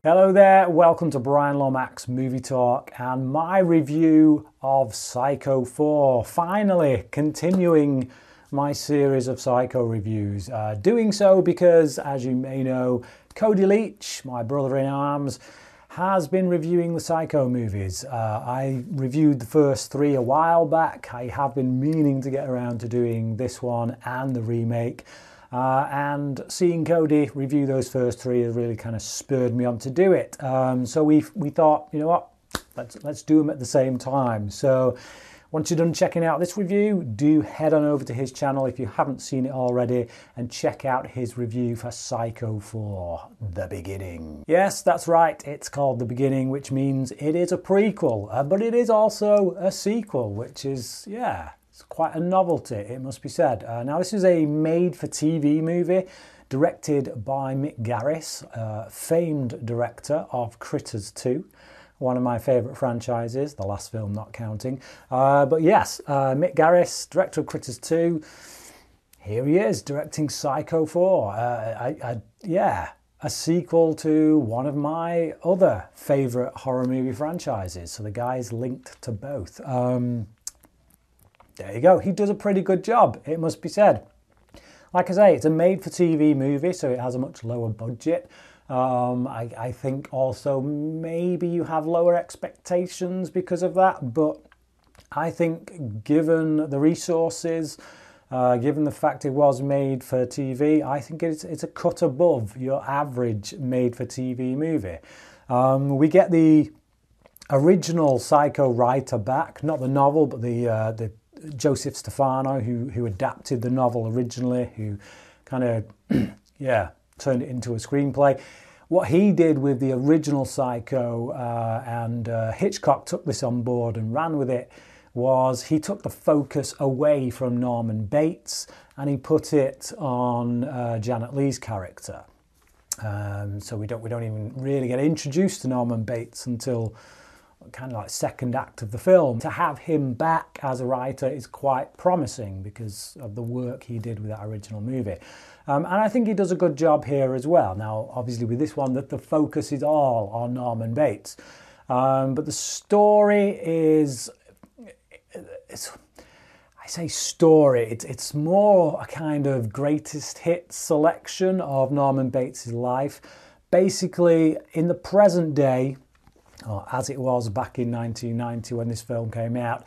Hello there, welcome to Bryan Lomax Movie Talk and my review of Psycho 4. Finally, continuing my series of Psycho reviews. Doing so because, as you may know, Cody Leach, my brother-in-arms, has been reviewing the Psycho movies. I reviewed the first three a while back. I have been meaning to get around to doing this one and the remake. And seeing Cody review those first three has really kind of spurred me on to do it. So we thought, you know what, let's do them at the same time. So once you're done checking out this review, do head on over to his channel if you haven't seen it already and check out his review for Psycho 4, The Beginning. Yes, that's right, it's called The Beginning, which means it is a prequel, but it is also a sequel, which is, yeah, it's quite a novelty, it must be said. Now, this is a made-for-TV movie directed by Mick Garris, famed director of Critters 2, one of my favourite franchises, the last film not counting. But yes, Mick Garris, director of Critters 2, here he is, directing Psycho 4. Yeah, a sequel to one of my other favourite horror movie franchises. So the guy's linked to both. There you go. He does a pretty good job, it must be said. Like I say, it's a made-for-TV movie, so it has a much lower budget. I think also maybe you have lower expectations because of that, but I think given the resources, given the fact it was made for TV, I think it's a cut above your average made-for-TV movie. We get the original Psycho writer back, not the novel, but the Joseph Stefano, who adapted the novel originally, who kind of, yeah, turned it into a screenplay. What he did with the original Psycho, and Hitchcock took this on board and ran with it, was he took the focus away from Norman Bates and he put it on Janet Leigh's character. So we don't even really get introduced to Norman Bates until kind of like second act of the film. To have him back as a writer is quite promising because of the work he did with that original movie. And I think he does a good job here as well. Now, obviously with this one, that the focus is all on Norman Bates. But the story is, I say story, it's more a kind of greatest hits selection of Norman Bates' life. Basically, in the present day, or as it was back in 1990 when this film came out,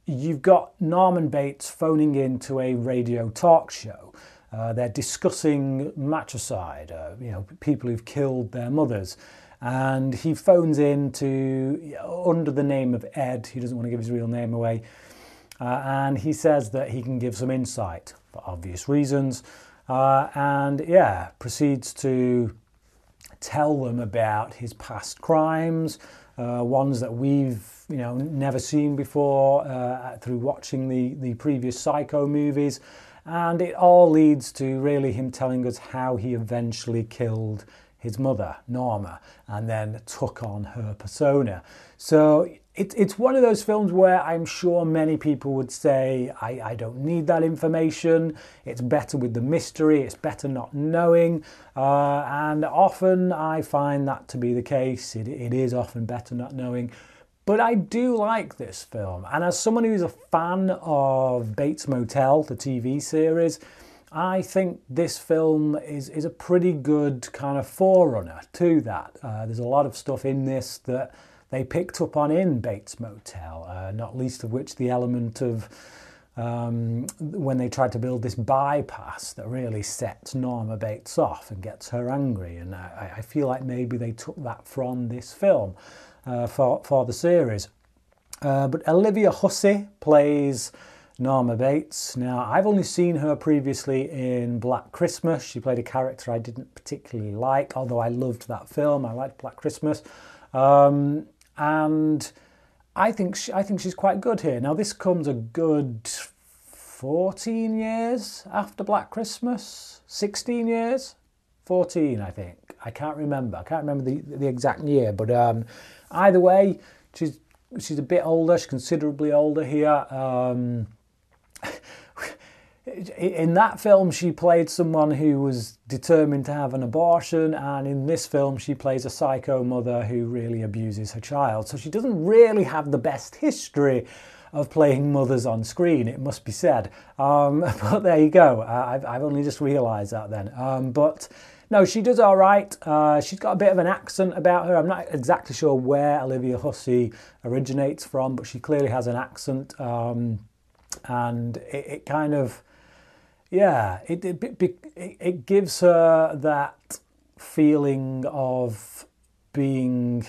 you've got Norman Bates phoning into a radio talk show. They're discussing matricide, people who've killed their mothers. And he phones in under the name of Ed, he doesn't want to give his real name away, and he says that he can give some insight for obvious reasons, and yeah, proceeds to tell them about his past crimes, ones that we've never seen before through watching the previous Psycho movies, and it all leads to really him telling us how he eventually killed his mother, Norma, and then took on her persona. So it's one of those films where I'm sure many people would say, I don't need that information, it's better with the mystery, it's better not knowing, and often I find that to be the case. It is often better not knowing. But I do like this film, and as someone who's a fan of Bates Motel, the TV series, I think this film is a pretty good kind of forerunner to that. There's a lot of stuff in this that they picked up on in Bates Motel, not least of which the element of when they tried to build this bypass that really sets Norma Bates off and gets her angry. And I feel like maybe they took that from this film for the series. But Olivia Hussey plays Norma Bates. Now, I've only seen her previously in Black Christmas. She played a character I didn't particularly like, although I loved that film. I liked Black Christmas. And I think she's quite good here. Now, this comes a good 14 years after Black Christmas, 16 years, 14, I think. I can't remember. I can't remember the exact year, but either way, she's a bit older. She's considerably older here. in that film, she played someone who was determined to have an abortion, and in this film, she plays a psycho mother who really abuses her child. So she doesn't really have the best history of playing mothers on screen, it must be said. But there you go. I've only just realised that then. But no, she does all right. She's got a bit of an accent about her. I'm not exactly sure where Olivia Hussey originates from, but she clearly has an accent. And it kind of, yeah, it gives her that feeling of being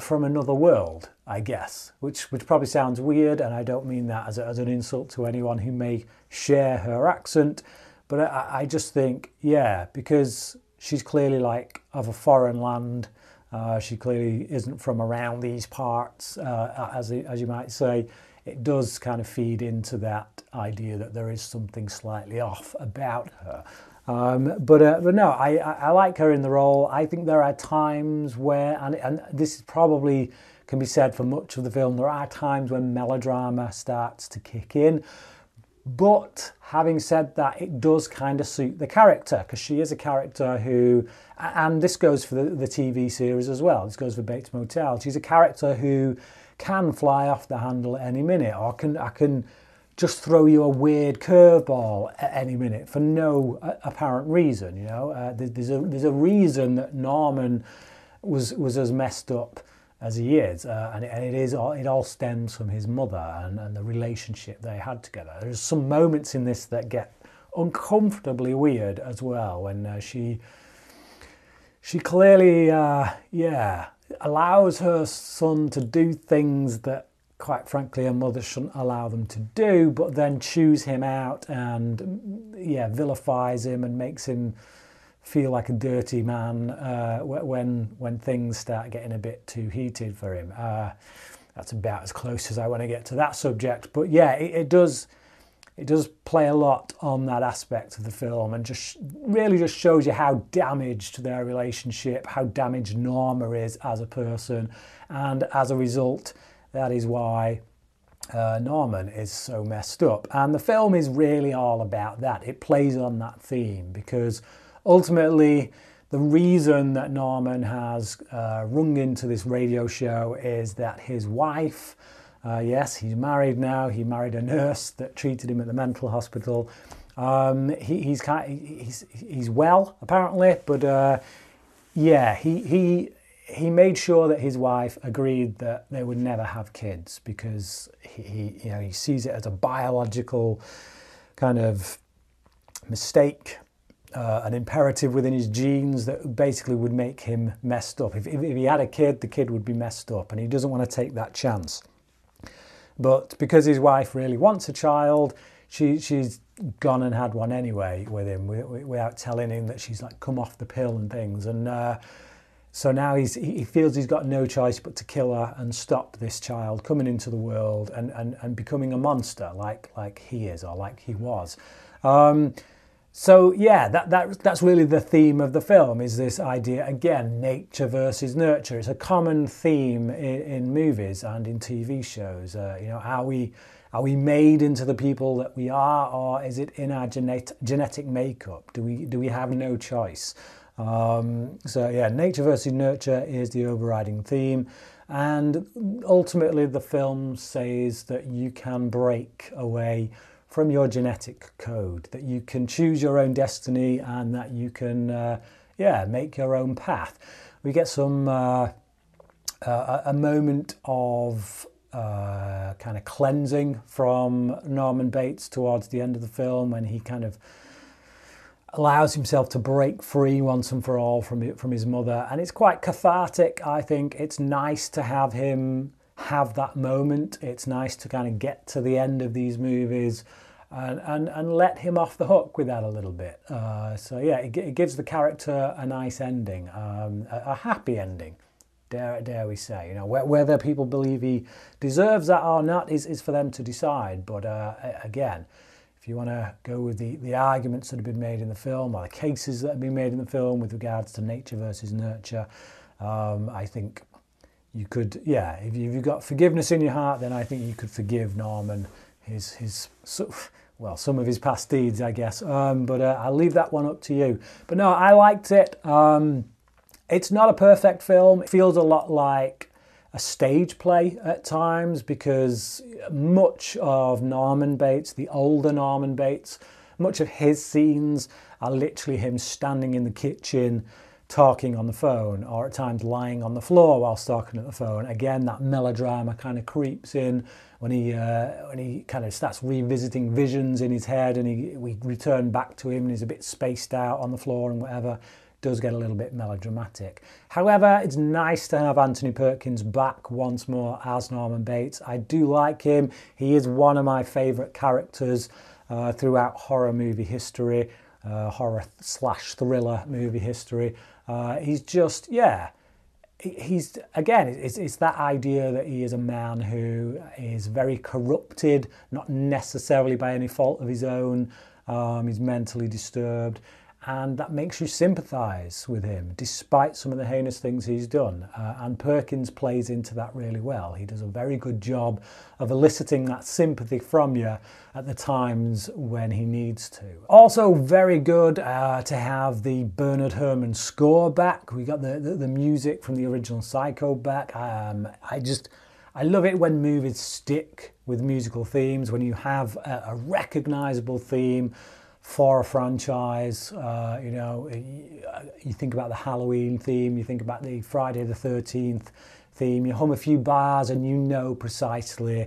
from another world, I guess, which probably sounds weird, and I don't mean that as an insult to anyone who may share her accent, but I just think, yeah, because she's clearly like of a foreign land, she clearly isn't from around these parts, as you might say, it does kind of feed into that idea that there is something slightly off about her. But no, I like her in the role. I think there are times where, and this is probably can be said for much of the film, there are times when melodrama starts to kick in. But having said that, it does kind of suit the character, because she is a character who, and this goes for the TV series as well, this goes for Bates Motel, she's a character who can fly off the handle at any minute, or I can just throw you a weird curveball at any minute for no apparent reason. You know, there's a reason that Norman was as messed up as he is, and it all stems from his mother and the relationship they had together. There's some moments in this that get uncomfortably weird as well, when she clearly allows her son to do things that, quite frankly, her mother shouldn't allow them to do, but then chews him out and vilifies him and makes him feel like a dirty man when things start getting a bit too heated for him. That's about as close as I want to get to that subject. But yeah, it does play a lot on that aspect of the film, and just really just shows you how damaged their relationship, how damaged Norma is as a person, and as a result, that is why Norman is so messed up. And the film is really all about that. It plays on that theme, because ultimately the reason that Norman has rung into this radio show is that his wife, yes, he's married now. He married a nurse that treated him at the mental hospital. He's well, apparently, but he made sure that his wife agreed that they would never have kids, because he sees it as a biological kind of mistake, an imperative within his genes that basically would make him messed up. If he had a kid, the kid would be messed up, and he doesn't want to take that chance. But because his wife really wants a child, she's gone and had one anyway with him, without telling him that she's like come off the pill and things. And so now he feels he's got no choice but to kill her and stop this child coming into the world and becoming a monster like he is, or like he was. So yeah, that's really the theme of the film, is this idea, again, nature versus nurture. It's a common theme in movies and in TV shows. Are we made into the people that we are, or is it in our genetic makeup? Do we have no choice? So yeah, nature versus nurture is the overriding theme, and ultimately the film says that you can break away from your genetic code, that you can choose your own destiny, and that you can make your own path. We get some a moment of kind of cleansing from Norman Bates towards the end of the film, when he kind of allows himself to break free once and for all from his mother, and it's quite cathartic. I think it's nice to have him have that moment. It's nice to kind of get to the end of these movies and let him off the hook with that a little bit. So yeah, it gives the character a nice ending, a happy ending, dare we say. Whether people believe he deserves that or not is for them to decide. But again, if you want to go with the arguments that have been made in the film, or the cases that have been made in the film with regards to nature versus nurture, I think you could, if you've got forgiveness in your heart, then I think you could forgive Norman his sort of well, some of his past deeds, I guess. But I'll leave that one up to you. But no, I liked it. It's not a perfect film. It feels a lot like a stage play at times, because much of Norman Bates, the older Norman Bates, much of his scenes are literally him standing in the kitchen talking on the phone, or at times lying on the floor whilst talking at the phone. Again, that melodrama kind of creeps in when he kind of starts revisiting visions in his head, and we return back to him and he's a bit spaced out on the floor and whatever. Does get a little bit melodramatic. However, it's nice to have Anthony Perkins back once more as Norman Bates. I do like him. He is one of my favourite characters throughout horror movie history, horror/thriller movie history. He's just, yeah, he's, again, it's that idea that he is a man who is very corrupted, not necessarily by any fault of his own. He's mentally disturbed. And that makes you sympathise with him, despite some of the heinous things he's done. And Perkins plays into that really well. He does a very good job of eliciting that sympathy from you at the times when he needs to. Also very good to have the Bernard Herrmann score back. We got the music from the original Psycho back. I love it when movies stick with musical themes, when you have a recognisable theme for a franchise. You know, you think about the Halloween theme, you think about the Friday the 13th theme, you hum a few bars and you know precisely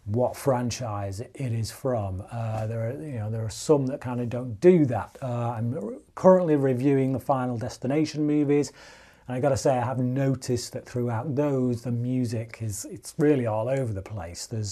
what franchise it is from. There are some that kind of don't do that. I'm currently reviewing the Final Destination movies, and I got to say, I have noticed that throughout those, the music it's really all over the place. There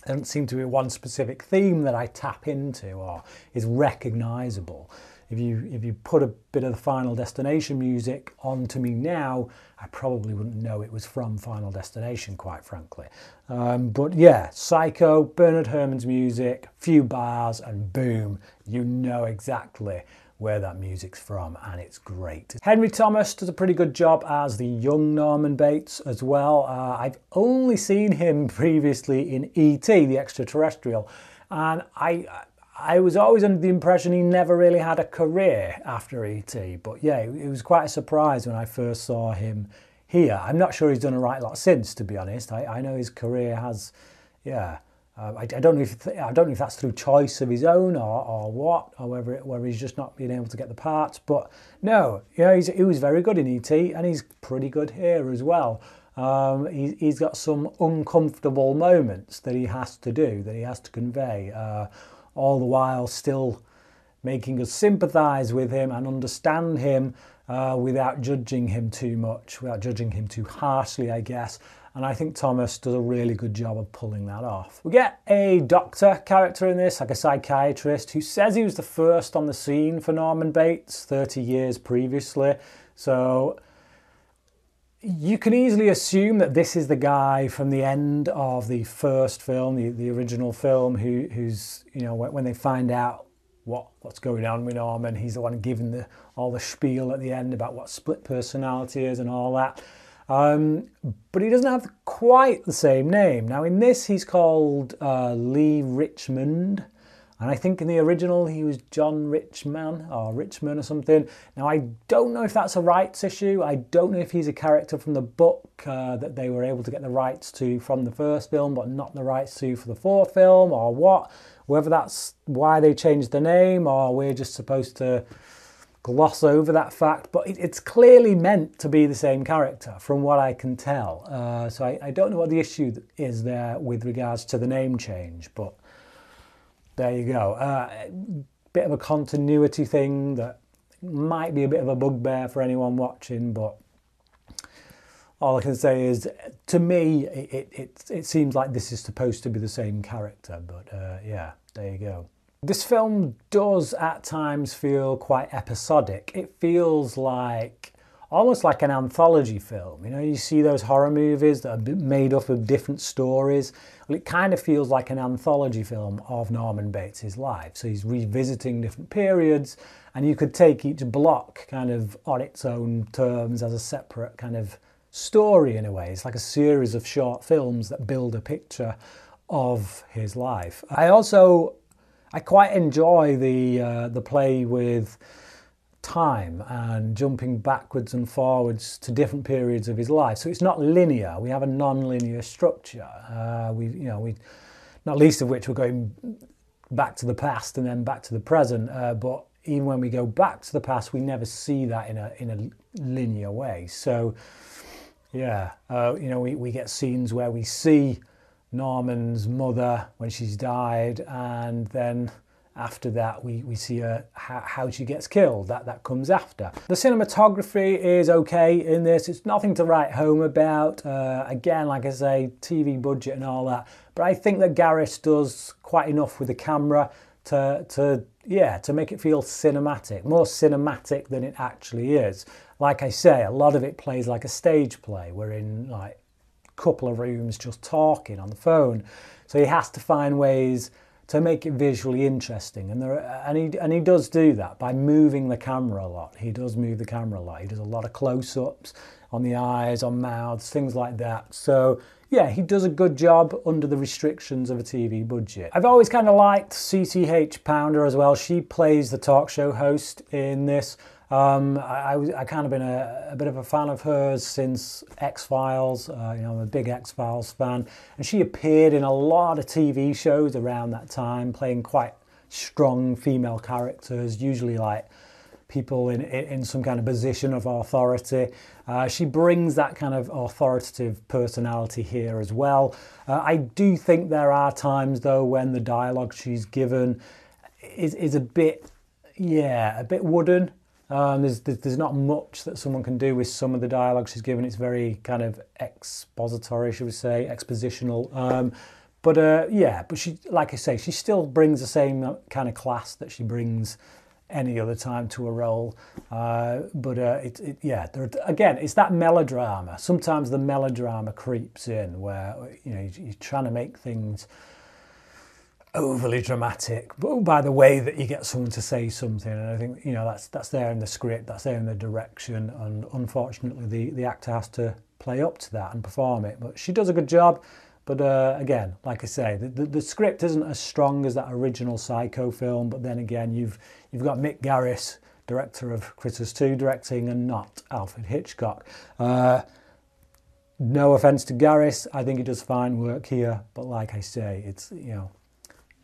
doesn't seem to be one specific theme that I tap into or is recognisable. If you put a bit of the Final Destination music onto me now, I probably wouldn't know it was from Final Destination, quite frankly. But yeah, Psycho, Bernard Herrmann's music, few bars, and boom, you know exactly where that music's from, and it's great. Henry Thomas does a pretty good job as the young Norman Bates as well. I've only seen him previously in E.T., the extraterrestrial, and I was always under the impression he never really had a career after E.T., but yeah, it was quite a surprise when I first saw him here. I'm not sure he's done a right lot since, to be honest. I know his career has, yeah. I don't know if that's through choice of his own or what, or whether he's just not being able to get the parts. But no, yeah, he was very good in E.T. and he's pretty good here as well. He's got some uncomfortable moments that he has to do, that he has to convey, all the while still making us sympathise with him and understand him without judging him too much, without judging him too harshly, I guess. And I think Thomas does a really good job of pulling that off. We get a doctor character in this, like a psychiatrist, who says he was the first on the scene for Norman Bates 30 years previously. So you can easily assume that this is the guy from the end of the first film, the original film, who's, you know, when they find out what's going on with Norman, he's the one giving all the spiel at the end about what split personality is and all that. But he doesn't have quite the same name. Now in this he's called Lee Richmond, and I think in the original he was John Richman or Richmond or something. Now I don't know if that's a rights issue. I don't know if he's a character from the book that they were able to get the rights to from the first film but not the rights to for the fourth film, or what. Whether that's why they changed the name or we're just supposed to gloss over that fact, but it's clearly meant to be the same character from what I can tell. So I don't know what the issue is there with regards to the name change, but there you go. Bit of a continuity thing that might be a bit of a bugbear for anyone watching, but all I can say is, to me, it seems like this is supposed to be the same character, but yeah, there you go. This film does at times feel quite episodic. It feels like almost like an anthology film. You know, you see those horror movies that are made up of different stories. Well, it kind of feels like an anthology film of Norman Bates' life. So he's revisiting different periods, and you could take each block kind of on its own terms as a separate kind of story in a way. It's like a series of short films that build a picture of his life. I also I quite enjoy the play with time and jumping backwards and forwards to different periods of his life. So it's not linear. We have a non-linear structure. We not least of which we're going back to the past and then back to the present. But even when we go back to the past, we never see that in a linear way. So yeah, we get scenes where we see Norman's mother when she's died, and then after that we see her, how she gets killed. That comes after. The cinematography is okay in this. It's nothing to write home about. Again, like I say, TV budget and all that. But I think that Garris does quite enough with the camera to make it feel cinematic, more cinematic than it actually is. Like I say, a lot of it plays like a stage play. We're in like a couple of rooms just talking on the phone. So he has to find ways to make it visually interesting, and he does do that by moving the camera a lot. He does move the camera a lot. He does a lot of close-ups on the eyes, on mouths, things like that. So yeah, he does a good job under the restrictions of a TV budget. I've always kind of liked Cch Pounder as well. She plays the talk show host in this. I kind of been a bit of a fan of hers since X-Files. I'm a big X-Files fan, and she appeared in a lot of TV shows around that time, playing quite strong female characters, usually like people in some kind of position of authority. She brings that kind of authoritative personality here as well. I do think there are times though when the dialogue she's given is a bit wooden. There's not much that someone can do with some of the dialogue she's given. It's very kind of expository, should we say, expositional. But she, like I say, she still brings the same kind of class that she brings any other time to a role. Again, it's that melodrama. Sometimes the melodrama creeps in where you're trying to make things overly dramatic, but by the way that you get someone to say something, and I think that's there in the script, that's there in the direction, and unfortunately the actor has to play up to that and perform it. But she does a good job. But again, like I say, the script isn't as strong as that original Psycho film. But then again, you've got Mick Garris, director of Critters 2, directing, and not Alfred Hitchcock. No offence to Garris, I think he does fine work here. But like I say, it's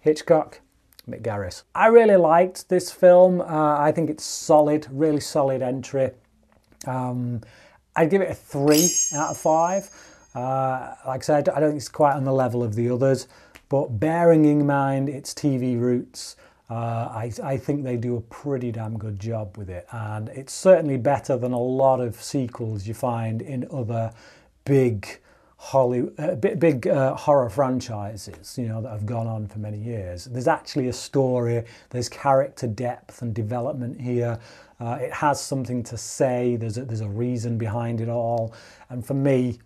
Hitchcock, Mick Garris. I really liked this film. I think it's solid, really solid entry. I'd give it a 3 out of 5. Like I said, I don't think it's quite on the level of the others, but bearing in mind its TV roots, I think they do a pretty damn good job with it. And it's certainly better than a lot of sequels you find in other big horror franchises, that have gone on for many years. There's actually a story, there's character depth and development here. It has something to say, there's a reason behind it all. And for me,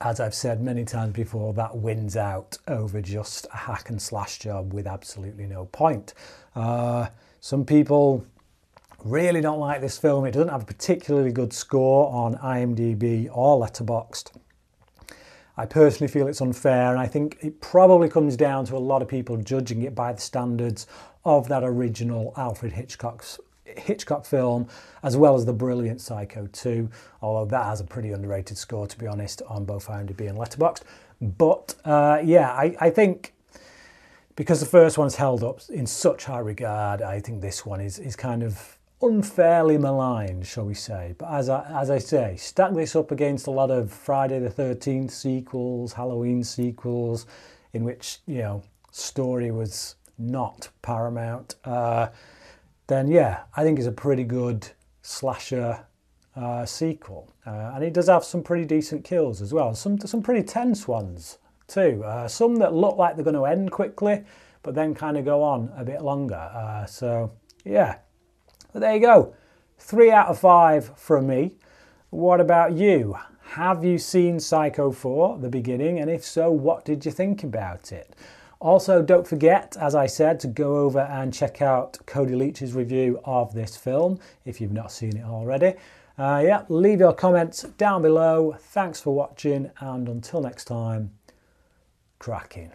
as I've said many times before, that wins out over just a hack and slash job with absolutely no point. Some people really don't like this film. It doesn't have a particularly good score on IMDb or Letterboxd. I personally feel it's unfair, and I think it probably comes down to a lot of people judging it by the standards of that original Alfred Hitchcock film, as well as the brilliant Psycho 2, although that has a pretty underrated score, to be honest, on both IMDb and Letterboxd. But I think because the first one's held up in such high regard, I think this one is kind of unfairly maligned, shall we say. But as I say, stack this up against a lot of Friday the 13th sequels, Halloween sequels, in which story was not paramount. Then yeah, I think it's a pretty good slasher sequel, and it does have some pretty decent kills as well. Some pretty tense ones too. Some that look like they're going to end quickly, but then kind of go on a bit longer. So yeah. But there you go, 3 out of 5 from me. What about you? Have you seen Psycho 4, the beginning? And if so, what did you think about it? Also, don't forget, as I said, to go over and check out Cody Leach's review of this film, if you've not seen it already. Leave your comments down below. Thanks for watching, and until next time, cracking.